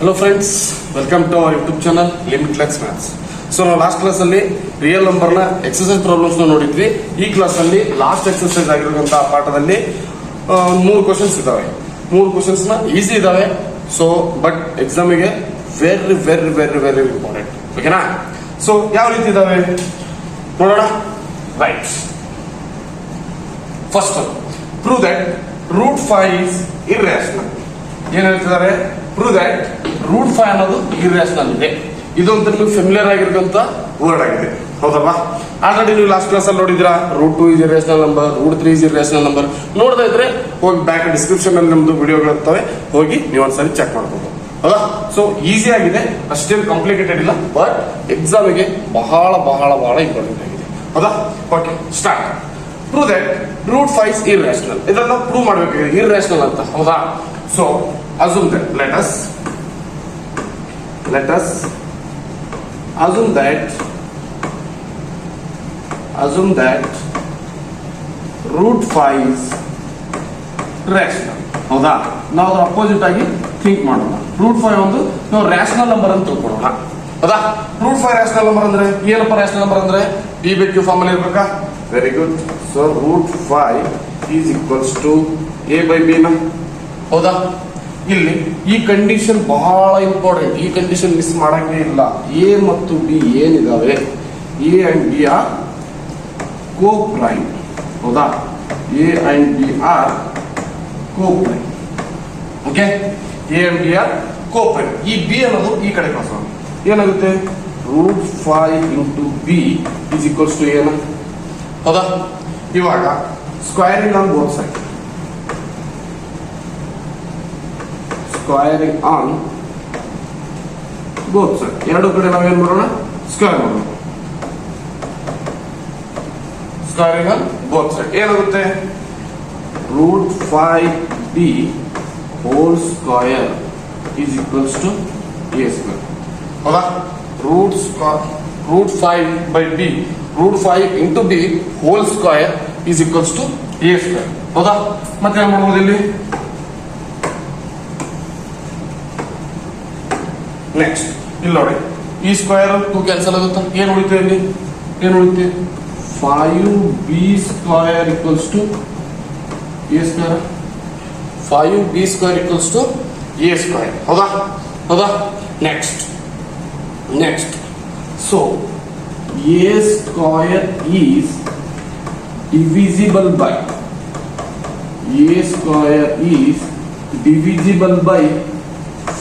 Hello friends, welcome to our YouTube channel Limitless Maths. So ನಾವು last ಕ್ಲಾಸಲ್ಲಿ real ನಂಬರ್ನ exercise ಪ್ರಾಬ್ಲಮ್ಸ್ನ ನೋಡಿದ್ವಿ. ಈ ಕ್ಲಾಸಲ್ಲಿ ಲಾಸ್ಟ್ ಎಕ್ಸಸೈಸ್ ಆಗಿರುವಂತಹ ಪಾಠದಲ್ಲಿ 3 ಕ್ವಶನ್ಸ್ ಇದಾವೆ. 3 ಕ್ವಶನ್ಸ್ನ ಈಸಿ ಇದಾವೆ. ಸೊ ಬಟ್ ಎಕ್ಸಾಮಿಗೆ very very very very important. ಓಕೆನಾ? ಸೊ ಯಾವ ರೀತಿ ಇದಾವೆ ನೋಡೋಣ. Right, first prove that root 5 is irrational. ಏನ್ ಹೇಳ್ತಿದ್ದಾರೆ? ಪ್ರೂವ್ ದಟ್ ರೂಟ್ 5 ಅನ್ನೋದು ಇರ್ರೇಷನಲ್ ಇದೆ. ಇದೊಂದು ನಿಮಗೆ ಫೆಮಿಲಿಯರ್ ಆಗಿರುವಂತ ವರ್ಡ್ ಆಗಿದೆ, ಹೌದಲ್ವಾ? ಆಲ್ರೆಡಿ ನೀವು ಲಾಸ್ಟ್ ಕ್ಲಾಸ್ ಅಲ್ಲಿ ನೋಡಿದ್ರಾ, root 2 is irrational number, root 3 is irrational number. ನೋಡದೇ ಇದ್ರೆ ಹೋಗಿ ಬ್ಯಾಕ್ ಡಿಸ್ಕ್ರಿಪ್ಷನ್ ಅಲ್ಲಿ ನಮ್ದು ವಿಡಿಯೋಗಳಿರ್ತವೆ, ಹೋಗಿ ನೀವು ಒಂದ್ಸರಿ ಚೆಕ್ ಮಾಡ್ಬೋದು, ಹೌದಾ? ಸೊ ಈಸಿ ಆಗಿದೆ, ಅಷ್ಟೇನು ಕಾಂಪ್ಲಿಕೇಟೆಡ್ ಇಲ್ಲ, ಬಟ್ ಎಕ್ಸಾಮಿಗೆ ಬಹಳ ಬಹಳ ಬಹಳ ಇಂಪಾರ್ಟೆಂಟ್ ಆಗಿದೆ, ಹೌದಾ? Okay, start. Prove that root 5 is irrational. ಇದನ್ನ ಪ್ರೂವ್ ಮಾಡಬೇಕಾಗಿದೆ ಇರ್ರೇಷನಲ್ ಅಂತ, ಹೌದಾ? So assume that let us assume that root 5 is rational. ಹೌದಾ? ನಾವು ಅದರ ಅಪೋಸಿಟ್ ಆಗಿ ಥಿಂಕ್ ಮಾಡೋಣ. ರೂಟ್ 5 ಒಂದು ನಾವು ರ್ಯಾಷನಲ್ ನಂಬರ್ ಅಂತ ತಿಳ್ಕೊಳ್ಳೋಣ, ಹೌದಾ? ರೂಟ್ 5 ರ್ಯಾಷನಲ್ ನಂಬರ್ ಅಂದ್ರೆ ಏನಪ್ಪ? ರ್ಯಾಷನಲ್ ನಂಬರ್ ಅಂದ್ರೆ ಪಿ ಬೈ ಕ್ಯೂ ಫಾರ್ಮ್ ಅಲ್ಲಿ ಇರ್ಬೇಕಾ? Very good. So root 5 is equals to a by b ನ, ಹೌದಾ? ಇಲ್ಲಿ ಈ ಕಂಡೀಷನ್ ಬಹಳ ಇಂಪಾರ್ಟೆಂಟ್. ಈ ಕಂಡೀಷನ್ ಮಿಸ್ ಮಾಡಂಗೆ ಇಲ್ಲ. ಎ ಮತ್ತು ಬಿ ಏನಿದಾವೆ, A and B are coprime, ಹೌದಾ? A and B are coprime. Okay, A and B are coprime. ಈ ಬಿ ಅನ್ನೋದು ಈ ಕಡೆ ಕ್ರಾಸ್ ಆಗುತ್ತೆ, ಏನಾಗುತ್ತೆ? Root 5 into B is equals to ಏನ, ಹೌದಾ? ಇವಾಗ squaring on both side, squaring on both side, ಎರಡು ಕಡೆ ನಾವೇನ್ ಮಾಡೋಣ? ಸ್ಕ್ವೇರ್ ಮಾಡೋಣ. ಸ್ಕ್ವೈರಿಂಗ್ ಆನ್ ಬೋತ್ ಸೈಡ್ ಏನಾಗುತ್ತೆ? Root 5b whole square is equals to a square, ಹೌದಾ? Root 5 by b, root 5 into b whole square is equals to a square, ಹೌದಾ? ಮತ್ತೆ ಏನ್ ಮಾಡ್ಬೋದು ಇಲ್ಲಿ? ನೆಕ್ಸ್ಟ್ ಇಲ್ಲಿ ನೋಡಿ, ಈ ಸ್ಕ್ವೇರ್ 2 ಕ್ಯಾನ್ಸಲ್ ಆಗುತ್ತೆ. ಏನ್ ಉಳಿತು ಇಲ್ಲಿ? ಏನ್ ಉಳಿತು? 5b square equals to a square. 5b square equals to a square, ಹೌದಾ? ಹೌದಾ? Next so a square is divisible by, a square is divisible by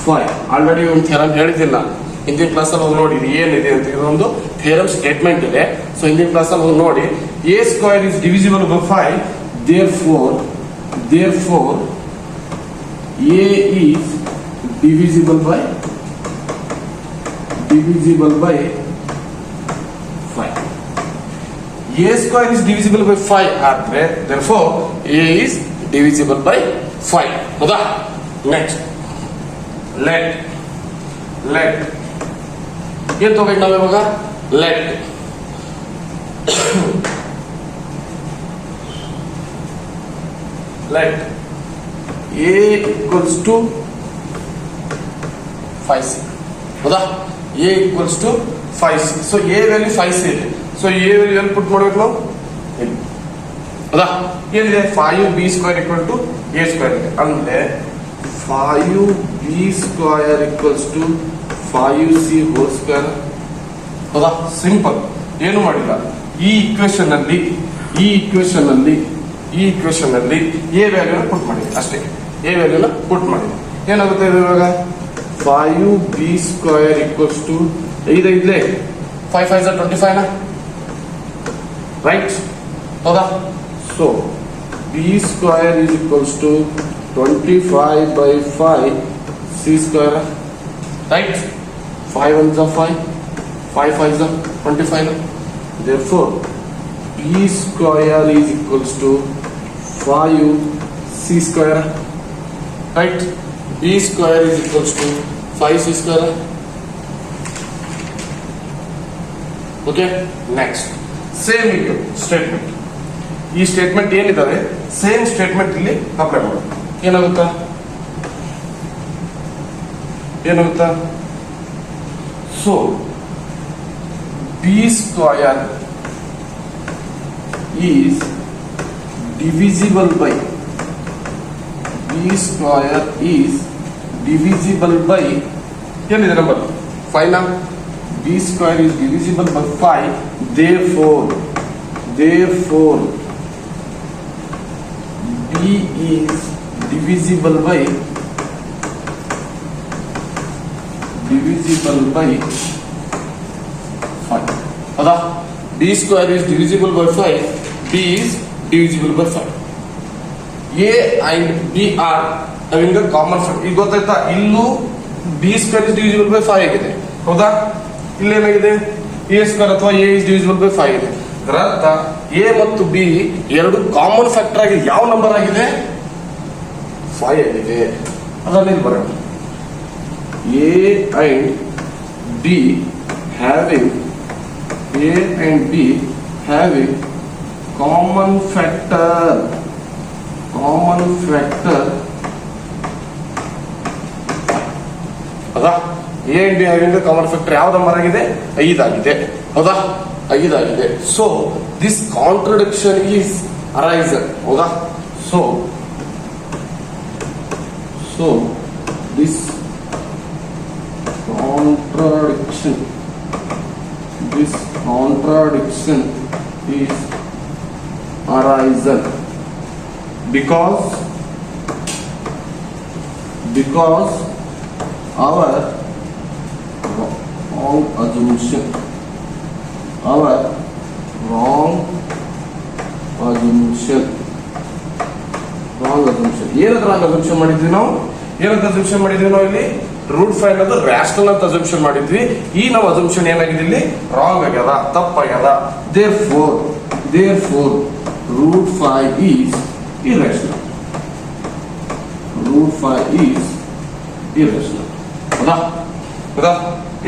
5. Already ಒಂದು ಥಿಯರಮ್ ಹೇಳಿದ್ದಿಲ್ಲ, ಹಿಂದಿನ ಕ್ಲಾಸ್ ಅಲ್ಲಿ ಹೋಗಿ ನೋಡಿ ಏನಿದೆ ಅಂತ. ಇದೊಂದು ಥಿಯರಮ್ ಸ್ಟೇಟ್ಮೆಂಟ್ ಇದೆ. ಸೊ ಹಿಂದಿನ ಕ್ಲಾಸ್ ಅಲ್ಲಿ ಹೋಗಿ ನೋಡಿ, A square is divisible by 5, therefore a is divisible by 5. a square is divisible by 5 ಆದ್ರೆ therefore a is divisible by 5, ಹೌದಾ? ನೆಕ್ಸ್ಟ್ ಲೆಟ್ ಏನ್ ತಗೋಬೇಕು ನಾವು ಇವಾಗ? Let a equals to 5c, ಹೌದಾ? a equals to 5c. So a value 5c ಇದೆ. So a value ಎಲ್ಲಿ ಪುಟ್ ಮಾಡ್ಬೇಕು ನಾವು? ಹೌದಾ? ಏನಿದೆ? 5b square equal to a square ಇದೆ. ಅಂದ್ರೆ 5b square equals to 5c whole square, ಹೌದಾ? ಸಿಂಪಲ್, ಏನು ಮಾಡಿಲ್ಲ. ಈ ಇಕ್ವೇಶನ್ ಅಲ್ಲಿ ಎ ವ್ಯಾಲ್ಯೂನ ಪುಟ್ ಮಾಡಿದೆ ಅಷ್ಟೇ. ಎ ವ್ಯಾಲ್ಯೂನ ಪುಟ್ ಮಾಡಿದೆ. ಏನಾಗುತ್ತೆ ಇವಾಗ? 5b square equals to 5 5 is 25 ನ, ರೈಟ್? ಹೌದಾ? So b square is equals to 25 by 5 c square, right? 5 1s are 5, 5 5s are 25. Therefore b square is equals to 5c square, right? b square is equals to 5c square. Okay, next same statement. ಈ statement ಏನಿದಾವೆ same statement ಇಲ್ಲಿ apply ಮಾಡೋದು. ಏನಾಗುತ್ತಾ? ಏನಾಗುತ್ತಾ? So B square is divisible by ಏನಿದೆ number 5 ನ b square is divisible by 5, therefore b is divisible by 5. ಹೌದಾ? b square is divisible by 5, b is divisible by 5. a and b are having a common factor. ಈಗ ಗೊತ್ತಾಯ್ತಾ? ಇಲ್ಲೂ b square is divisible by 5 ಆಗಿದೆ. ಹೌದಾ? ಇಲ್ಲೇನಾಗಿದೆ? a square ಅಥವಾ a is divisible by 5 ಇದೆ. ಅದರ ಅರ್ಥ a ಮತ್ತು b ಎರಡು ಕಾಮನ್ ಫ್ಯಾಕ್ಟರ್ ಆಗಿದೆ. ಯಾವ ನಂಬರ್ ಆಗಿದೆ? 5 ಆಗಿದೆ. ಅದನ್ನ ಇಲ್ಲಿ ಬರೋಣ. a and b having common factor ಹೌದಾ? A and B having common factor ಯಾವ ನಂಬರ್ ಆಗಿದೆ? 5 ಆಗಿದೆ. ಹೌದಾ? 5 ಆಗಿದೆ. So this contradiction is arisen. ಹೌದಾ? So this contradiction is arisen because our wrong assumption ಏನಂತ ರಾಂಗ್ ಅಸಂಪ್ಷನ್ ಮಾಡಿದ್ವಿ ನಾವು? ಇಲ್ಲಿ ರೂಟ್ 5 ಅನ್ನೋದು ರ್ಯಾಷನಲ್ ಅಂತ ಅಸಂಪ್ಷನ್ ಮಾಡಿದ್ವಿ. ಈ ನಾವು ಅಸಂಪ್ಷನ್ ಏನಾಗಿದೆ? ಇಲ್ಲಿ ರಾಂಗ್ ಆಗ್ಯದ, ತಪ್ಪಾಗ್ಯದ. therefore root 5 is irrational. ಹೌದಾ?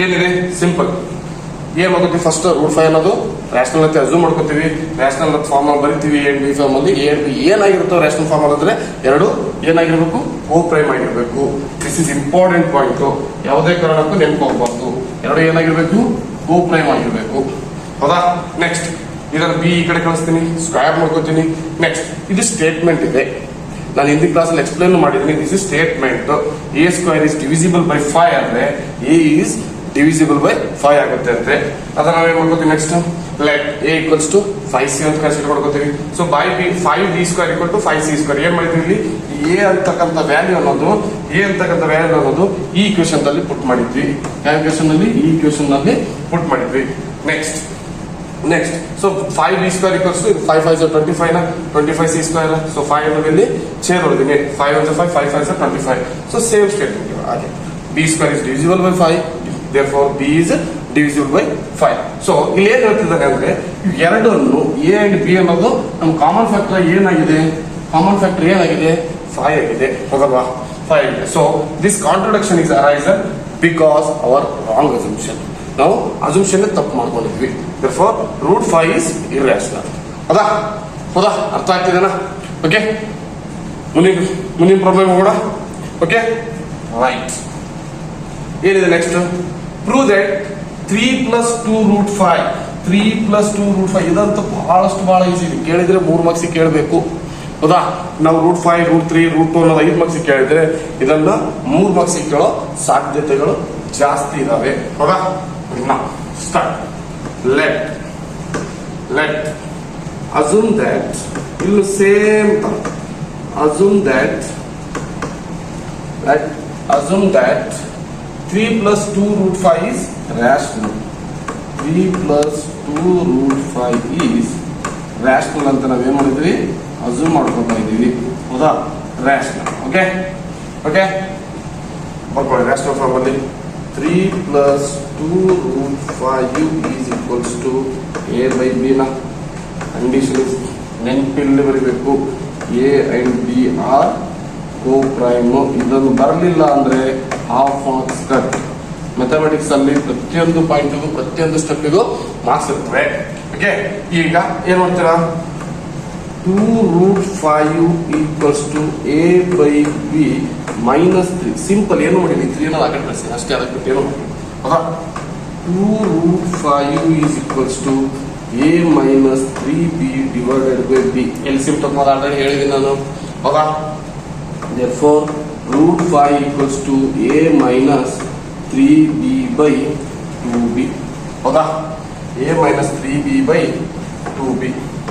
ಏನಿದೆ? ಸಿಂಪಲ್. ಏನ್ ಮಾಡ್ಕೋತೀವಿ? ಫಸ್ಟ್ ರೂಟ್ 5 ಅನ್ನೋದು ರ್ಯಾಷನಲ್ ಅಂತ ಅಸ್ಯೂಮ್ ಮಾಡ್ಕೋತೀವಿ. ರ್ಯಾಷನಲ್ ಫಾರ್ಮ್ ಬರಿತೀವಿ. ಎ ಅಂಡ್ ಬಿ ಫಾರ್ಮ್ ಅಲ್ಲಿ ಎ ಅಂಡ್ ಬಿ ಏನಾಗಿರುತ್ತೋ ರ್ಯಾಷನಲ್ ಫಾರ್ಮ್ ಅಂದ್ರೆ ಎರಡು ಏನಾಗಿರ್ಬೇಕು? ಕೋ ಪ್ರೈಮ್ ಆಗಿರ್ಬೇಕು. This is important point. ಯಾವುದೇ ಕಾರಣಕ್ಕೂ ನೆನ್ಕೋಗ್ಬಾರ್ದು. ಎರಡು ಏನಾಗಿರ್ಬೇಕು? ಕೋ ಪ್ರೈಮ್ ಆಗಿರ್ಬೇಕು. ಹೌದಾ? ನೆಕ್ಸ್ಟ್ ಇದನ್ನ ಬಿ ಈ ಕಡೆ ಕಳಿಸ್ತೀನಿ, ಸ್ಕ್ವೇರ್ ಮಾಡ್ಕೋತೀನಿ. ನೆಕ್ಸ್ಟ್ ಇದು ಸ್ಟೇಟ್ಮೆಂಟ್ ಇದೆ. ನಾನು ಹಿಂದಿನ ಕ್ಲಾಸಲ್ಲಿ ಎಕ್ಸ್ಪ್ಲೇನ್ ಮಾಡಿದ್ದೀನಿ. This is statement. A square is divisible by 5 ಅಂದ್ರೆ ಎ ಈಸ್ ಡಿವಿಸಿಬಲ್ ಬೈ 5 ಆಗುತ್ತೆ ಅಂತೆ. ಅದನ್ನ ನಾವೇನ್ ಮಾಡ್ಕೋತೀವಿ? Next let A equals to 5c ಅಂತ ಕನ್ಸಿಡರ್ ಮಾಡ್ಕೋತೀವಿ. So by B 5b square equal to 5c square. ಏನ್ ಮಾಡಿದ್ವಿ? ಇಲ್ಲಿ ಎ ಅಂತಕ್ಕಂಥ ವ್ಯಾಲ್ಯೂ ಅನ್ನೋದು ಈ ಇಕ್ವೇಶನ್ ನಲ್ಲಿ ಪುಟ್ ಮಾಡಿದ್ವಿ. ಯಾವ ಇಕ್ವೇಶನ್ ನಲ್ಲಿ? ಈ ಇಕ್ವೇಶನ್ ನಲ್ಲಿ ಪುಟ್ ಮಾಡಿದ್ವಿ. Next so 5b square equals to 5 5 25 ನ 25c ಸ್ಕ್ವೇರ್. ಸೊ 5 ಅನ್ನೋದಲ್ಲಿ ಚೇರ್ ಹೊಡೆದಿನಿ. 5 1 5 5 5 25. ಸೊ ಸೇಮ್ ಸ್ಟೇಟ್ಮೆಂಟ್ ಹಾಗೆ. b square is divisible by 5, therefore b is divisible by 5. So ಇಲ್ಲಿ ಏನ್ ಹೇಳ್ತಿದ್ದಾನೆ ಅಂದ್ರೆ ಎರಡನ್ನು ಎ ಅಂಡ್ ಬಿ ಅನ್ನೋದು ನಮ್ಮ ಕಾಮನ್ ಫ್ಯಾಕ್ಟರ್ ಏನಾಗಿದೆ? 5 ಆಗಿದೆ. ಹೌದಲ್ವಾ? 5 ಆಗಿದೆ. So this contradiction is arisen because our wrong assumption. ನಾವು ಅಸಂಪ್ಷನ್ ತಪ್ಪು ಮಾಡ್ಕೊಂಡಿದ್ವಿ. therefore root 5 is irrational. ಹೌದಾ? ಅರ್ಥ ಆಗ್ತಿದೆನಾ? ಓಕೆ, ಮುಂದಿನ ಪ್ರಾಬ್ಲಮ್ ಹೋಗೋಣ. Okay, right. ಏನಿದೆ ನೆಕ್ಸ್ಟ್? ಪ್ರೂವ್ ದಟ್ 3 + 2 ರೂಟ್ 5 ಇದಂತೂ ಬಹಳ ಈಸಿ. ಕೇಳಿದ್ರೆ 3 ಮಾರ್ಕ್ಸ್ ಕೇಳಬೇಕು. ಹೌದಾ? ನಾವು ರೂಟ್ 5 ರೂಟ್ 3 ರೂಟ್ 2 ಅನ್ನೋದು 5 ಮಾರ್ಕ್ಸ್ ಕೇಳಿದ್ರೆ ಇದನ್ನ 3 ಮಾರ್ಕ್ಸ್ ಕೇಳೋ ಸಾಧ್ಯತೆಗಳು ಜಾಸ್ತಿ ಇದಾವೆ. ಹೌದಾ? Start. Let assume that illu same assume that 3 plus 2 root 5 is rational. 3 plus 2 root 5 is rational ಅಂತ ನಾವು ಏನು ಮಾಡಿದ್ವಿ? ಅಸ್ಯೂಮ್ ಮಾಡ್ಕೊತಾ ಇದ್ದೀವಿ. ಹೌದಾ? rational. ಓಕೆ ಬರ್ಕೊಳ್ಳಿ. rational ಫಾರ್ಮ್ ಅಲ್ಲಿ 3 plus 2 root 5 is equals to a by b ನ ಕಂಡೀಷನ್ ನೆನಪಿಲ್ಲಿ ಬರೀಬೇಕು. A and B are coprime. ಇದನ್ನು ಬರಲಿಲ್ಲ ಅಂದ್ರೆ ಹಾಫ್ ಮಾರ್ಕ್ಸ್ ಕಟ್. ಮ್ಯಾಥಮೆಟಿಕ್ಸ್ ಅಲ್ಲಿ ಪ್ರತಿಯೊಂದು ಪಾಯಿಂಟ್ಗೂ ಪ್ರತಿಯೊಂದು ಸ್ಟೆಪ್ಪಿಗೂ ಮಾರ್ಕ್ಸ್ ಇರ್ತವೆ. ಓಕೆ, ಈಗ ಏನ್ ಮಾಡ್ತೀರಾ? 2√5 equals to a by b minus 3. Simple, ಏನು ಮಾಡಿಲ್ಲ, 3 ಅನ್ನೋದು ಆ ಕಡೆ ಕಳಿಸಿ ಅಷ್ಟೇ, ಅದಕ್ಕೆ ಬಿಟ್ಟು ಏನು ಮಾಡಿ. ಹೌದಾ? 2√5 is equals to a minus 3b divided by b. ಎಲ್ಲಿ ಸಿಂಪಲ್ ಮಾಡಿ ಆಲ್ರೆಡಿ ಹೇಳಿದ್ದೀನಿ ನಾನು. ಹೌದಾ? therefore √5 equals to a minus 3b by 2b. ಹೌದಾ? a minus 3b by 2b.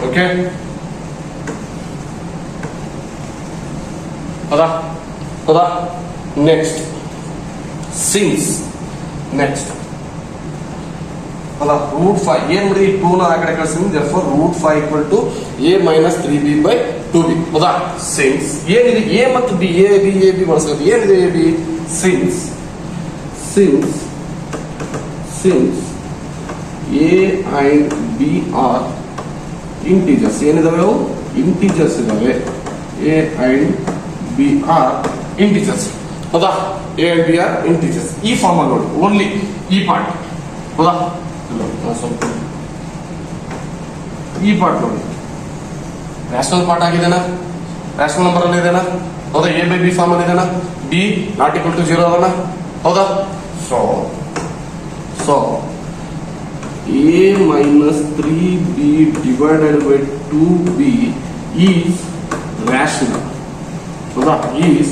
Okay, ಹೌದಾ? ಹೌದಾ? ನೆಕ್ಸ್ಟ್ ಸಿನ್ಸ್ ನೆಕ್ಸ್ಟ್ ಅಲ್ಲ √5 ಏನ್ ಮಾಡಿ 2 ನ ಆ ಕಡೆ ಕಳಿಸ್ತೀನಿ. therefore √5 equal to a minus 3b by 2b. ಹೌದಾ? ಸಿನ್ಸ್ ಏನಿದೆ a ಮತ್ತು b, a b ಬಳಸ್ಬೇಕು. ಏನಿದೆ a b? Since a and b are integers. ಏನಿದಾವೆ ಅವು? ಇಂಟಿಜರ್ಸ್ ಇದಾವೆ. a and b are integers. ಹೌದಾ? a and b are integers. ಈ ಫಾರ್ಮ್ ಅಲ್ಲಿ ನೋಡಿ, ಓನ್ಲಿ ಈ ಪಾರ್ಟ್. ಹೌದಾ? ಸ್ವಲ್ಪ ಈ ಪಾರ್ಟ್ ನೋಡಿ, ರ್ಯಾಷನಲ್ ಪಾರ್ಟ್ ಆಗಿದೆನಾ? ರ್ಯಾಷನಲ್ ನಂಬರ್ ಅಲ್ಲಿ ಇದೆನಾ? ಹೌದಾ? a by b ಫಾರ್ಮ್ ಅಲ್ಲಿ ಇದೆನಾ? b ನಾಟ್ ಈಕ್ವಲ್ ಟು 0 ಅದನ್ನ. ಹೌದಾ? So a minus 3b divided by 2b is rational. ಹೌದಾ? is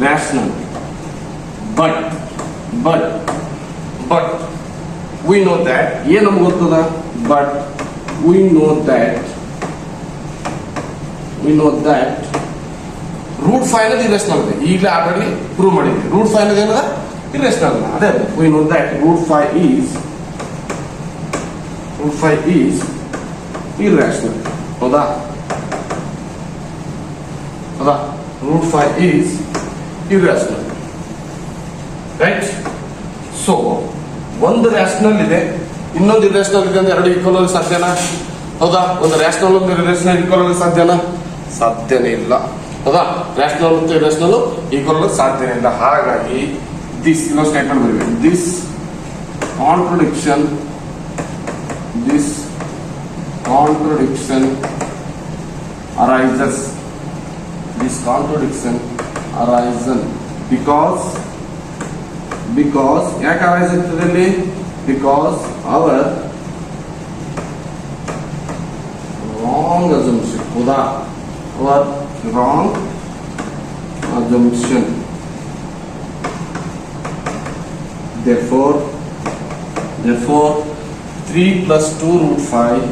rational. But we know that ಏನು ನಮ್ಗೆ ಗೊತ್ತದ? but we know that √5 ಅನ್ನೋದು ಇರ್ರೇಷನಲ್ ಇದೆ. ಈಗಲೇ ಆಲ್ರೆಡಿ ಪ್ರೂವ್ ಮಾಡಿದ್ವಿ. √5 ಅನ್ನೋದು ಏನದ? ಇರ್ರೇಷನಲ್. ಅದೇ we know that √5 is irrational. ಹೌದಾ? √5 is irrational. ರೈಟ್? ಸೊ ಒಂದು ರ್ಯಾಷನಲ್ ಇದೆ, ಇನ್ನೊಂದು ಇರ್ರೇಷನಲ್ ಇದೆ ಅಂದ್ರೆ ಎರಡು ಈಕ್ವಲ್ ಆಗಿ ಸಾಧ್ಯನಾ? ಹೌದಾ? ಒಂದು ರ್ಯಾಷನಲ್ ಒಂದು ಇರ್ರೇಷನಲ್ ಈಕ್ವಲ್ ಆಗಿ ಸಾಧ್ಯನಾ? ಸಾಧ್ಯನೇ ಇಲ್ಲ. ಹೌದಾ? ರ್ಯಾಷನಲ್ ಮತ್ತು ಇರ್ರೇಷನಲ್ ಈಕ್ವಲ್ ಆಗಿ ಸಾಧ್ಯನೇ ಇಲ್ಲ. ಹಾಗಾಗಿ ದಿಸ್ ಇನ್ನೊಂದು ಸ್ಟೇಟ್ಮೆಂಟ್ ಬರಬೇಕು. This contradiction arises. This contradiction arises because ಯಾಕೆ ಅರೈಸ್ ಆಗ್ತದೆ ಇಲ್ಲಿ? Because our wrong assumption. ಹೌದಾ? Our wrong assumption. therefore 3 plus 2√5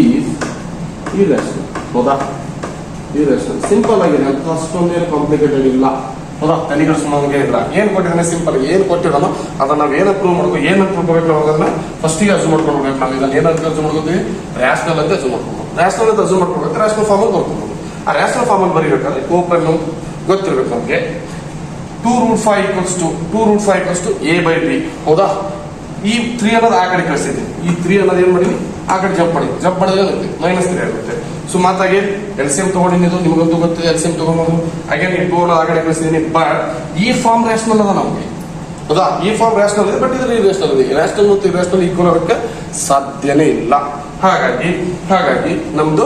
is irrational. ಹೌದಾ? irrational. ಸಿಂಪಲ್ ಆಗಿದೆ, ಅಂತ ಅಷ್ಟೊಂದೇನು ಕಾಂಪ್ಲಿಕೇಟೆಡ್ ಇಲ್ಲ. ಹೌದಾ? ತಲೆಗೆಡಿಸ್ಕೊಂಡಂಗೆ ಇಲ್ಲ. ಏನ್ ಕೊಟ್ಟಿದ್ದಾನೆ? ಸಿಂಪಲ್ ಏನು ಕೊಟ್ಟಿರೋಣ ಅದನ್ನ ನಾವು ಏನು ಪ್ರೂವ್ ಮಾಡ್ಕೋ, ಏನು ತಿಳ್ಕೊಬೇಕು ನಾವು ಅದನ್ನ ಫಸ್ಟಿಗೆ ಅರ್ಜು ಮಾಡ್ಕೊಳ್ಬೇಕು. ನಾವು ಇದನ್ನ ಏನಂತ ಅರ್ಜು ಮಾಡ್ಕೋತೀವಿ? ರ್ಯಾಷನಲ್ ಅಂತ ಅರ್ಜು ಮಾಡ್ಕೊಬೋದು. ರ್ಯಾಷನಲ್ ಅಂತ ಅರ್ಜು ಮಾಡ್ಕೊಬೇಕು. ರ್ಯಾಷನಲ್ ಫಾರ್ಮ್ ಅಲ್ಲಿ ಬರ್ಕೊಬೋದು. ಆ ರ್ಯಾಷನಲ್ ಫಾರ್ಮ್ ಅಲ್ಲಿ ಬರೀಬೇಕಾದ್ರೆ ಕೋಪನ್ನು ಗೊತ್ತಿರ್ಬೇಕು ನಮಗೆ. 2√5 equals to a by b. ಹೌದಾ? ಈ 3 ಅನ್ನೋದು ಆ ಕಡೆ ಕಳಿಸಿದೆ. ಈ 3 ಅನ್ನೋದು ಏನ್ ಮಾಡಿ ಆ ಕಡೆ ಜಂಪ್ ಮಾಡಿದ್ರೆ ಆಗುತ್ತೆ -3 ಆಗುತ್ತೆ. ಸೊ ಮಾತಾಗಿ ಎಲ್ಸಿಎಂ ತಗೊಂಡಿದ್ದು ನಿಮಗಂತೂ ಗೊತ್ತಿದೆ. ಎಲ್ಸಿಎಂ ತಗೊಂಡು ಅಗೇನ್ ಈ 2 ಆ ಕಡೆ ಕಳಿಸಿದೀನಿ. ಬಟ್ ಈ ಫಾರ್ಮ್ ರ್ಯಾಷನಲ್ ಅದ ನಮಗೆ. ಹೌದಾ? ಈ ಫಾರ್ಮ್ ರ್ಯಾಷನಲ್ ಇದೆ, ಬಟ್ ಇದ್ರ ಇರ್ರೇಷನಲ್ ಇದೆ. ರ್ಯಾಷನಲ್ ಮತ್ತು ಇರ್ರೇಷನಲ್ ಈಕ್ವಲ್ ಆಗೋಕ್ಕೆ ಸಾಧ್ಯನೇ ಇಲ್ಲ. ಹಾಗಾಗಿ ನಮ್ದು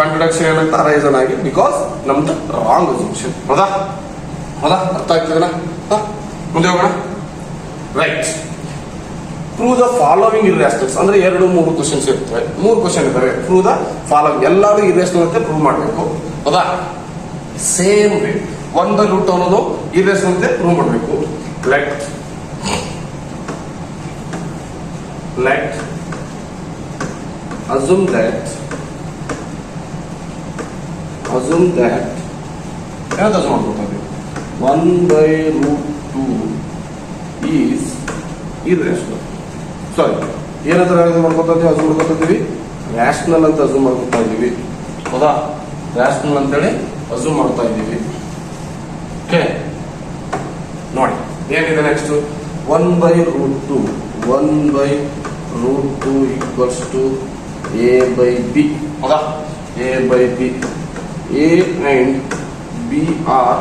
ಕಾಂಟ್ರಡಿಕ್ಷನ್ ಏನಂತ ಅರೈಸನ್ ಆಗಿ ಬಿಕಾಸ್ ನಮ್ದು ರಾಂಗ್ ಅಸಂಪ್ಷನ್. ಹೌದಾ? ಅರ್ಥ ಆಗ್ತದಲ್ಲ? ಮುಂದೆ ಹೋಗೋಣ. ರೈಟ್. ಪ್ರೂವ್ ದ ಫಾಲೋವಿಂಗ್ ಇರ್ರೇಷನಲ್ಸ್ ಅಂದ್ರೆ 2-3 ಕ್ವಶನ್ಸ್ ಇರ್ತವೆ. 3 ಕ್ವಶನ್ ಇದಾವೆ. ಪ್ರೂವ್ ದ ಫಾಲೋವಿಂಗ್, ಎಲ್ಲರೂ ಇರ್ರೇಷನಲ್ ಅಂತ ಪ್ರೂವ್ ಮಾಡಬೇಕು. ಹೌದಾ? ಸೇಮ್ ವೇ 1/√2 ಅನ್ನೋದು ಇರ್ರೇಷನಲ್ ಅಂತ ಪ್ರೂವ್ ಮಾಡಬೇಕು. ಲೆಟ್ assume that ಏನಂತ ಅಸ್ಯೂಮ್ ಮಾಡ್ಕೊತೀವಿ? 1/√2 is irrational. ಸಾರಿ, ಏನಂತ ಅಸ್ಯೂಮ್ ಮಾಡ್ಕೊತೀವಿ? ರ್ಯಾಷನಲ್ ಅಂತ ಅಸ್ಯೂಮ್ ಮಾಡ್ಕೊತಾ ಇದೀವಿ. ಹೌದಾ? ರ್ಯಾಷನಲ್ ಅಂತೇಳಿ ಅಸ್ಯೂಮ್ ಮಾಡ್ತಾ ಇದ್ದೀವಿ. ಓಕೆ, ನೋಡಿ ಏನಿದೆ next. 1/√2 equals to a by b. ಹೌದಾ? a by b. a and b are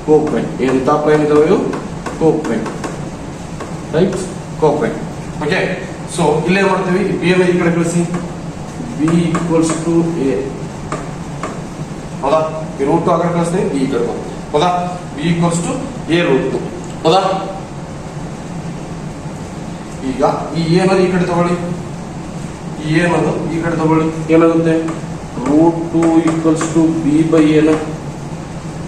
co-prime. ಎಂತ ಪ್ರೈಮ್ ಇದಾವೆ? co-prime. Right? co-prime. Okay, so ಇಲ್ಲೇ ಮಾಡ್ತೀವಿ ಬಿ ಅನ್ನ ಈ ಕಡೆ ಕಳಿಸಿ ಬಿ ಈಕ್ವಲ್ಸ್ ಟು ಎ ಹೌದಾ ಈ ರೂಟ್ ಟು ಆ ಕಡೆ ಕಳಿಸ್ತೀನಿ ಬಿ ಈ ಕಡೆ ಬರುತ್ತೆ ಹೌದಾ B equals to A root two ಹೌದಾ ಈಗ ಈ ಏನದು ಈ ಕಡೆ ತಗೊಳ್ಳಿ ಈ ಏನದು ಈ ಕಡೆ ತಗೊಳ್ಳಿ ಏನಾಗುತ್ತೆ root two equals to B by ಎನ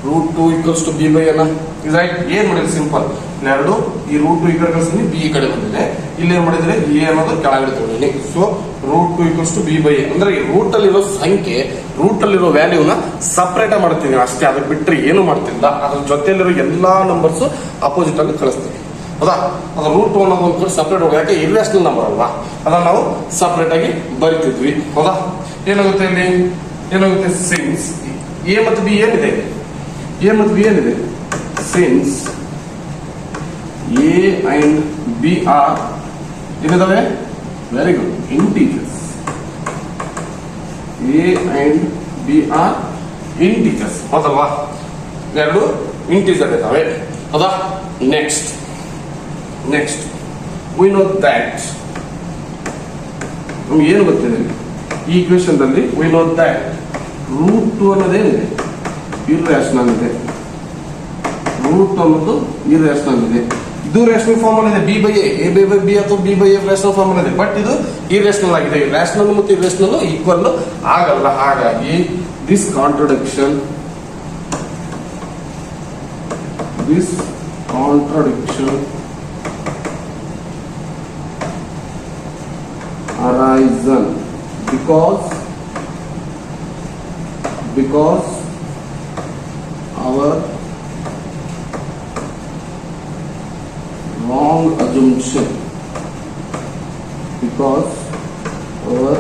root two equals to B by ಎನ ಇದು ರೈಟ್ ಏನ್ ಮಾಡಿದ್ರೆ ಸಿಂಪಲ್ ಎರಡು ಈ ರೂಟ್ ಟು ಈ ಕಡೆ ಕಳಿಸ್ತೀನಿ ಬಿ ಈ ಕಡೆ ಬಂದಿದೆ ಇಲ್ಲಿ ಏನ್ ಮಾಡಿದ್ರೆ ಎ ಅನ್ನೋದು ಕೆಳಗಡೆ ತಗೊಂಡಿನಿ so root two equals to B by A ಅಂದ್ರೆ ಈ ರೂಟ್ ಅಲ್ಲಿರೋ ಸಂಖ್ಯೆ ರೂಟ್ ಅಲ್ಲಿರೋ ವ್ಯಾಲ್ಯೂನ ಸಪರೇಟ್ ಮಾಡ್ತೀನಿ ಅಷ್ಟೇ ಅದಕ್ಕೆ ಬಿಟ್ಟರೆ ಏನು ಮಾಡ್ತಿಲ್ಲ ಅದ್ರ ಜೊತೆಯಲ್ಲಿರೋ ಎಲ್ಲಾ ನಂಬರ್ಸ್ ಅಪೋಸಿಟ್ ಆಗಿ ಕಳಿಸ್ತೀನಿ ಹೌದಾ ಅದು ರೂಟ್ ಒನ್ ಅನ್ನೋದು ಒಂದು ಸಪರೇಟ್ ಹೋಗಿ ಯಾಕೆ ಇರ್ರೇಷನಲ್ ನಂಬರ್ ಅಲ್ವಾ ಅದನ್ನ ನಾವು ಸಪರೇಟ್ ಆಗಿ ಬರಿತಿದ್ವಿ ಹೌದಾ ಏನಾಗುತ್ತೆ ಇಲ್ಲಿ ಏನಾಗುತ್ತೆ ಸಿನ್ಸ್ ಎ ಮತ್ತು ಬಿ ಏನಿದೆ ಎ ಮತ್ತು ಬಿ ಏನಿದೆ since A and B are ಏನಿದಾವೆ very good integers A and B are integers ಹೌದಲ್ವಾ ಎರಡು ಇಂಟೀಜರ್ ಇದಾವೆ ಹೌದಾ ನೆಕ್ಸ್ಟ್ we know that ನಮ್ಗೆ ಏನು ಗೊತ್ತಿದೆ ಈ ಈಕ್ವೇಶನ್ ದಲ್ಲಿ we know that root two ಅನ್ನೋದೇನಿದೆ ಇರ್ರೇಷನಲ್ ಇದೆ ರೂಟ್ ಅನ್ನೋದು ಇರ್ರೇಷನಲ್ ಇದೆ ಇದು ರೇಷನಲ್ ಫಾರ್ಮ್ ಅಲ್ಲಿ ಇದೆ B by A by by B ಅಥವಾ B by A rational form ಅಲ್ಲಿ ಇದೆ ಬಟ್ ಇದು ಇರ್ರೇಷನಲ್ ಆಗಿದೆ ರೇಷನಲ್ ಮತ್ತು ಇರ್ರೇಷನಲ್ ಈಕ್ವಲ್ ಆಗಲ್ಲ ಹಾಗಾಗಿ this contradiction arisen because our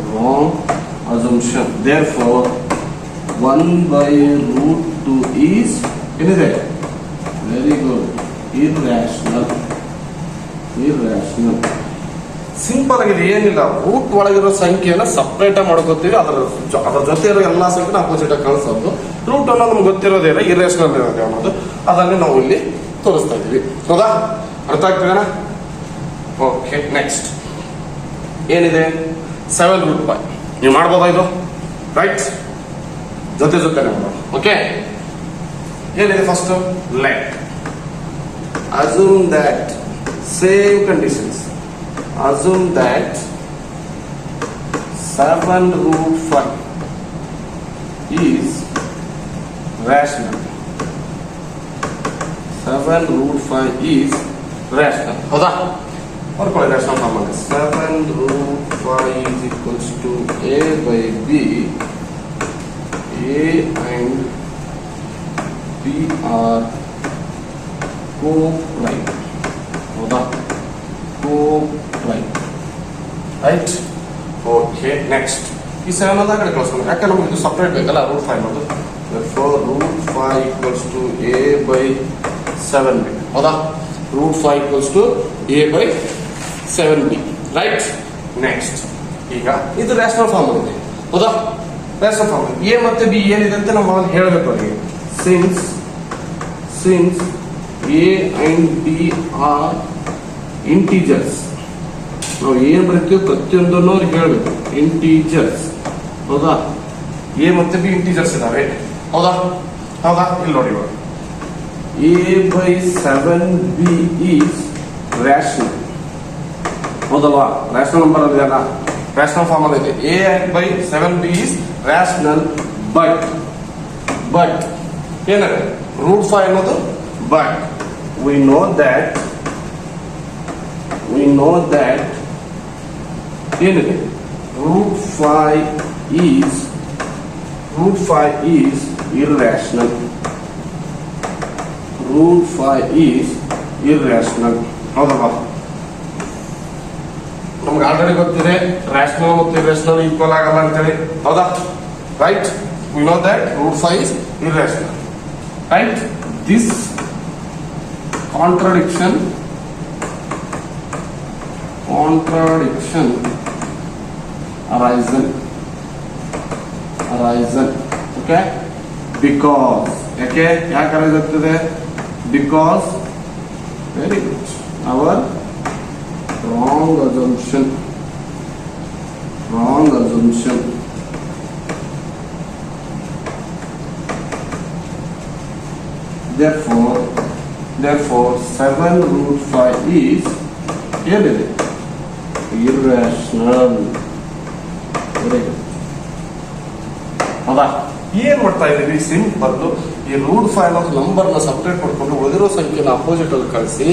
wrong assumption therefore 1 by root 2 is very good irrational simple ಆಗಿದೆ ಏನಿಲ್ಲ ರೂಟ್ ಒಳಗಿರೋ ಸಂಖ್ಯೆಯನ್ನ ಸಪರೇಟ್ ಮಾಡ್ಕೋತೀವಿ ಅದರ ಜೊತೆ ಇರೋ ಎಲ್ಲಾ ಸಂಖ್ಯೆನ ಅಪೋಸಿಟ್ ಆಗಿ ಕಳಿಸೋದು ರೂಟ್ ಅನ್ನೋದು ನಮ್ಗೆ ಗೊತ್ತಿರೋದೇನ ಇರ್ರೇಷನಲ್ ಇರೋದೇ ಅನ್ನೋದು ಅದನ್ನೇ ನಾವು ಇಲ್ಲಿ ತೋರಿಸ್ತಾ ಇದೀವಿ ಹೌದಾ ಅರ್ಥ ಆಗ್ತದೇನಾ ಓಕೆ ನೆಕ್ಸ್ಟ್ ಏನಿದೆ 7 ರೂಟ್ ಪೈ ನೀವು ಮಾಡ್ಬೋದಾ ಇದು ರೈಟ್ ಜೊತೆ ಓಕೆ ಏನಿದೆ first let assume that same conditions assume that 7 root 5 is rational 7 root 5 is rational ಹೌದಾ ಬರ್ಕೊಳ್ಳಿ ರೇಷನಲ್ ಫಾರ್ಮ್ ಅಲ್ಲಿ 7 root 5 is equals to a by b a and b are co-prime ಹೌದಾ co-prime right okay next ಈ 7 ಅನ್ನ ಕಡೆ ಕಳಿಸ್ಕೊಂಡು ಯಾಕೆ ನಮಗೆ ಇದು ಸಪರೇಟ್ ಬೇಕಲ್ಲ ರೂಟ್ 5 ಅದು therefore root 5 equals to a by 7b ಹೌದಾ root 5 equals to a by 7b right next ಈಗ ಇದು ರೇಷನಲ್ ಫಾರ್ಮ್ ಇದೆ ಹೌದಾ ರೇಷನಲ್ ಫಾರ್ಮ್ a ಮತ್ತೆ b ಏನಿದೆ ಅಂತ ನಾವು ಮೊದಲು ಹೇಳಬೇಕು ಅವರಿಗೆ since a and b are integers ನಾವು ಏನ್ ಬರೀತೀವಿ ಪ್ರತಿಯೊಂದನ್ನು ಅವ್ರಿಗೆ ಹೇಳ್ಬೇಕು ಇಂಟೀಜರ್ಸ್ ಹೌದಾ ಎ ಮತ್ತೆ ಬಿ ಇಂಟೀಜರ್ಸ್ ಇದಾವೆ ಹೌದಾ ಇಲ್ಲಿ ನೋಡಿ ಇವಾಗ A by 7b is rational ಹೌದಲ್ವಾ ರ್ಯಾಷನಲ್ ನಂಬರ್ ಅದೆಯಲ್ಲ ರ್ಯಾಷನಲ್ ಫಾರ್ಮ್ ಅಲ್ಲಿ ಇದೆ A by 7b is rational but ಏನಾಗುತ್ತೆ ರೂಟ್ 5 ಅನ್ನೋದು ಬಟ್ we know that ಏನಿದೆ root 5 is irrational ಹೌದಲ್ವಾ ನಮ್ಗೆ ಆಲ್ರೆಡಿ ಗೊತ್ತಿದೆ ರ್ಯಾಷನಲ್ ಮತ್ತು ಇರ್ರೇಷನಲ್ ಈಕ್ವಲ್ ಆಗಲ್ಲ ಅಂತೇಳಿ ಹೌದಾ right we know that root 5 is irrational right this contradiction arisen okay because ಯಾಕೆ ಅರೈಸ್ ಆಗ್ತದೆ because very good our wrong assumption. Therefore 7 root 5 is ಏನಿದೆ irrational. ಹೌದಾ? ಏನ್ ಮಾಡ್ತಾ ಇದೀವಿ? ಸಿಂಪಲ್, ಈ ರೂಟ್ 5 ಆಫ್ ನಂಬರ್ ನ ಸಪರೇಟ್ ಮಾಡ್ಕೊಂಡು ಉಳಿದಿರೋ ಸಂಖ್ಯೆನ ಅಪೋಸಿಟ್ ಅಲ್ಲಿ ಕಳಿಸಿ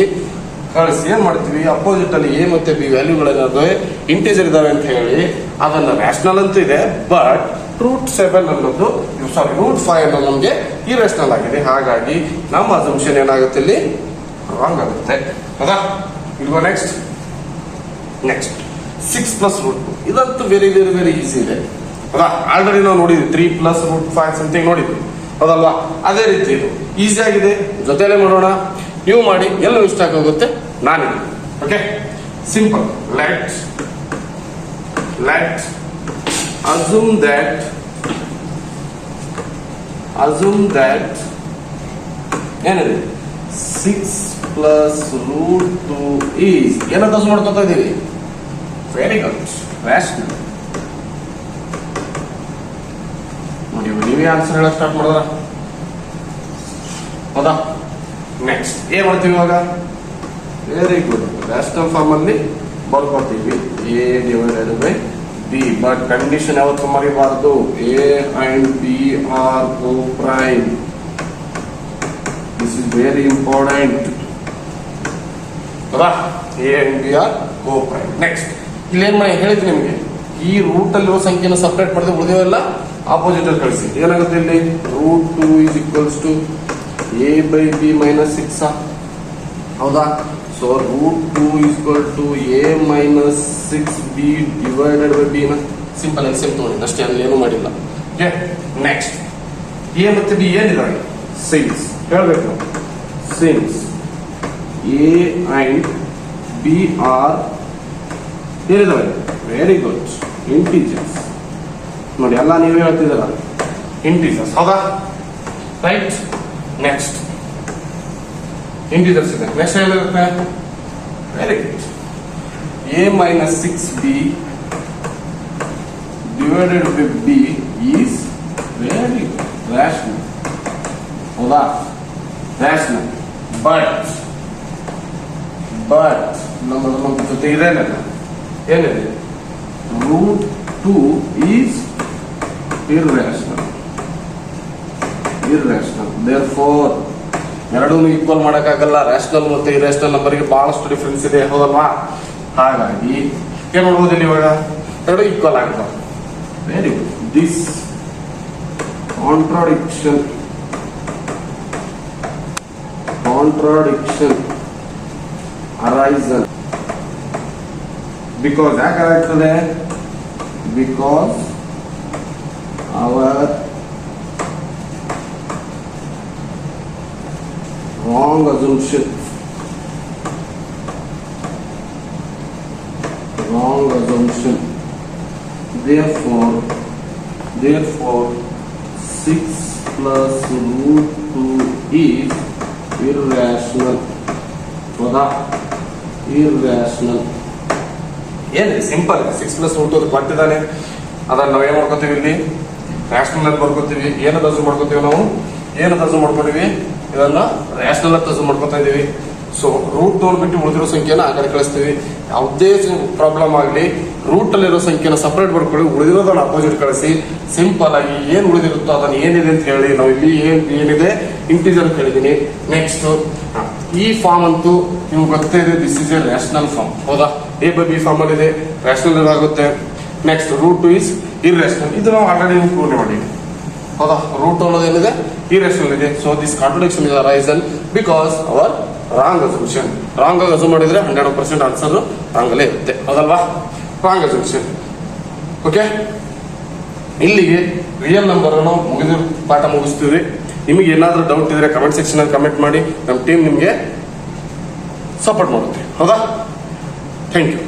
ಏನ್ ಮಾಡ್ತೀವಿ? ಅಪೋಸಿಟ್ ಅಲ್ಲಿ ಎ ಮತ್ತೆ ಬಿ ವ್ಯಾಲ್ಯೂಗಳೇನಾದ್ರೆ ಇಂಟೀಜರ್ ಇದಾವೆ ಅಂತ ಹೇಳಿ ಅದನ್ನ ರ್ಯಾಷನಲ್ ಅಂತ ಇದೆ, ಬಟ್ ರೂಟ್ 7 ಅನ್ನೋದು ರೂಟ್ 5 ಅನ್ನೋದು ನಮಗೆ ಇರ್ಯಾಷನಲ್ ಆಗಿದೆ. ಹಾಗಾಗಿ ನಮ್ಮ ಅಸಂಪ್ಷನ್ ಏನಾಗುತ್ತೆ? ಇಲ್ಲಿ ರಾಂಗ್ ಆಗುತ್ತೆ. ಹೌದಾ? ಇಲ್ವಾ? ನೆಕ್ಸ್ಟ್ 6 ಪ್ಲಸ್ ರೂಟ್ 2 ಇದಂತೂ ವೆರಿ ವೆರಿ ವೆರಿ ಈಸಿ ಇದೆ. ಹೌದಾ? ಆಲ್ರೆಡಿ ನಾವು ನೋಡಿದ್ವಿ 3 ಪ್ಲಸ್ ರೂಟ್ 5 ಸಮಥಿಂಗ್ ನೋಡಿದ್ವಿ. ಹೌದಲ್ವಾ? ಅದೇ ರೀತಿ ಇದು ಈಸಿ ಆಗಿದೆ. ಜೊತೆಲೆ ಮಾಡೋಣ, ನೀವು ಮಾಡಿ, ಎಲ್ಲ ಇಷ್ಟ ಆಗೋಗುತ್ತೆ. ನಾನಿದೆ. Okay, simple. Let's assume that ಏನಿದೆ 6 ಪ್ಲಸ್ ರೂಟ್ 2 ಈಸ್ ಏನಂತ ಮಾಡ್ಕೊತಾ ಇದೀವಿ? Very good, rational. ನೋಡಿ, ನೀವೇ ಆನ್ಸರ್ ಹೇಳಕ್ ಸ್ಟಾರ್ಟ್ ಮಾಡಿದ್ರ. ಹೌದಾ? ನೆಕ್ಸ್ಟ್ ಏನ್ ಮಾಡ್ತೀವಿ ಇವಾಗ? ವೆರಿ ಗುಡ್, ರ್ಯಾಷನಲ್ ಫಾರ್ಮ್ ಅಲ್ಲಿ ಬರ್ಕೊತೀವಿ A divided by B. But condition ಯಾವತ್ತು ಮರಿಬಾರ್ದು, A and B are coprime. This is very important. ಹೌದಾ? A and B are coprime. Next ಇಲ್ಲೇನ್ ಹೇಳಿದ್ವಿ ನಿಮ್ಗೆ, ಈ ರೂಟ್ ಅಲ್ಲಿರೋ ಸಂಖ್ಯೆನ ಸಪರೇಟ್ ಮಾಡಿದ್ರೆ ಉಳಿದಿವೆಲ್ಲ ಆಪೋಸಿಟ್ ಅಲ್ಲಿ ಕಳಿಸಿ. ಏನಾಗುತ್ತೆ ಇಲ್ಲಿ? Root 2 is equals to a by b minus 6. ಹೌದಾ? So root 2 is equal to a minus 6b divided by b ನ ಸಿಂಪಲ್ ಎಲ್ಸಿಎಂ ತಗೊಂಡಿದ್ದು ಅಷ್ಟೇ, ಅಲ್ಲಿ ಏನು ಮಾಡಿಲ್ಲ. ಓಕೆ, ನೆಕ್ಸ್ಟ್ ಎ ಮತ್ತೆ ಬಿ ಏನಿದಾವೆ? ಸಿನ್ಸ್ ಹೇಳ್ಬೇಕು. Since A and B are ಏನಿದಾವೆ? Very good, integers. ನೋಡಿ, ಎಲ್ಲ ನೀವೇ ಹೇಳ್ತಿದ್ದೀರ, ಇಂಟೀಜರ್ಸ್. ಹೌದಾ? ರೈಟ್. ನೆಕ್ಸ್ಟ್ ಇಂಟೀಜರ್ಸ್ ಇದೆ. ನೆಕ್ಸ್ಟ್ ಏನಿರುತ್ತೆ? Very good, A minus 6b divided by B is very good, rational. ಹೌದಾ? ರ್ಯಾಷನಲ್. ಬಟ್ ನಮ್ಮ ಜೊತೆ ಇದೇನಲ್ಲ, ಏನಿದೆ? Root 2 is irrational. Therefore ಎರಡೂ ಈಕ್ವಲ್ ಮಾಡಕ್ಕಾಗಲ್ಲ. ರ್ಯಾಷನಲ್ ಮತ್ತೆ ಇರ್ಯಾಷನಲ್ ನಂಬರ್ಗೆ ಬಹಳಷ್ಟು ಡಿಫ್ರೆನ್ಸ್ ಇದೆ. ಹೌದಲ್ವಾ? ಹಾಗಾಗಿ ಏನ್ ಮಾಡ್ಬೋದು ಇಲ್ಲಿ ಇವಾಗ? ಎರಡು ಈಕ್ವಲ್ ಆಗ್ತವೆ. Very good. This contradiction arisen because ಯಾಕಾಗ್ತದೆ? Because our wrong assumption, therefore 6 plus root 2 is irrational. ಹೌದಾ? irrational. ಏನ್ರಿ? ಸಿಂಪಲ್. 6 ಪ್ಲಸ್ ರೂಟ್ 2 ಕೊಟ್ಟಿದ್ದಾನೆ, ಅದನ್ನ ನಾವು ಏನ್ ಮಾಡ್ಕೋತೀವಿ? ಇಲ್ಲಿ ರ್ಯಾಷನಲ್ ಅಂತ ಬರ್ಕೋತೀವಿ. ಏನದ ಅಸೂಮ್ ಮಾಡ್ಕೋತೀವಿ ನಾವು? ಮಾಡ್ಕೊಂಡಿವಿ? ಇದನ್ನ ರ್ಯಾಷನಲ್ ಅಂತ ಅಸೂಮ್ ಮಾಡ್ಕೋತಾ ಇದೀವಿ. ಸೊ ರೂಟ್ ಬಿಟ್ಟು ಉಳಿದಿರೋ ಸಂಖ್ಯೆನ ಆ ಕಡೆ ಕಳಿಸ್ತೀವಿ. ಯಾವುದೇ ಪ್ರಾಬ್ಲಮ್ ಆಗಲಿ ರೂಟ್ ಅಲ್ಲಿರೋ ಸಂಖ್ಯೆನ ಸಪರೇಟ್ ಮಾಡ್ಕೊಳ್ಳಿ, ಉಳಿದಿರೋದನ್ನ ಅಪೋಸಿಟ್ ಕಳಿಸಿ. ಸಿಂಪಲ್ ಆಗಿ ಏನ್ ಉಳಿದಿರುತ್ತೋ ಅದನ್ನ ಏನಿದೆ ಅಂತ ಹೇಳಿ ನಾವು ಇಲ್ಲಿ ಏನಿದೆ ಇಂಟೀಜರ್ ಅಂತ ಹೇಳಿದೀನಿ. ನೆಕ್ಸ್ಟ್ ಈ ಫಾರ್ಮ್ ಅಂತೂ ನಿಮ್ಗೆ ಗೊತ್ತೇ ಇದೆ, this is a rational form. ಹೌದಾ? ಎ ಬೈ ಬಿ ಫಾರ್ಮ್ ಅಲ್ಲಿ ಇದೆ, ರ್ಯಾಷನಲ್ ಆಗುತ್ತೆ. Next root 2 is irrational. ಇದು ನಾವು ಆಲ್ರೆಡಿ ಪ್ರೂವ್ ಮಾಡಿದ್ವಿ. ಹೌದಾ? ರೂಟ್ ಅನ್ನೋದೇನಿದೆ? irrational ಇದೆ. So this contradiction is arisen because our wrong assumption. Wrong ಆಗಿ ಅಸೂಮ್ ಮಾಡಿದ್ರೆ 100% ಆನ್ಸರ್ ರಾಂಗ್ ಅಲ್ಲೇ ಇರುತ್ತೆ. ಹೌದಲ್ವಾ? Wrong assumption. ಓಕೆ, ಇಲ್ಲಿಗೆ ರಿಯಲ್ ನಂಬರ್ ಅನ್ನು ಪಾಠ ಮುಗಿಸ್ತೀವಿ. ನಿಮಗೆ ಏನಾದ್ರೂ ಡೌಟ್ ಇದ್ರೆ ಕಮೆಂಟ್ ಸೆಕ್ಷನ್ ಅಲ್ಲಿ ಕಮೆಂಟ್ ಮಾಡಿ, ನಮ್ಮ ಟೀಮ್ ನಿಮಗೆ ಸಪೋರ್ಟ್ ಮಾಡುತ್ತೆ. ಹೌದಾ? Thank you.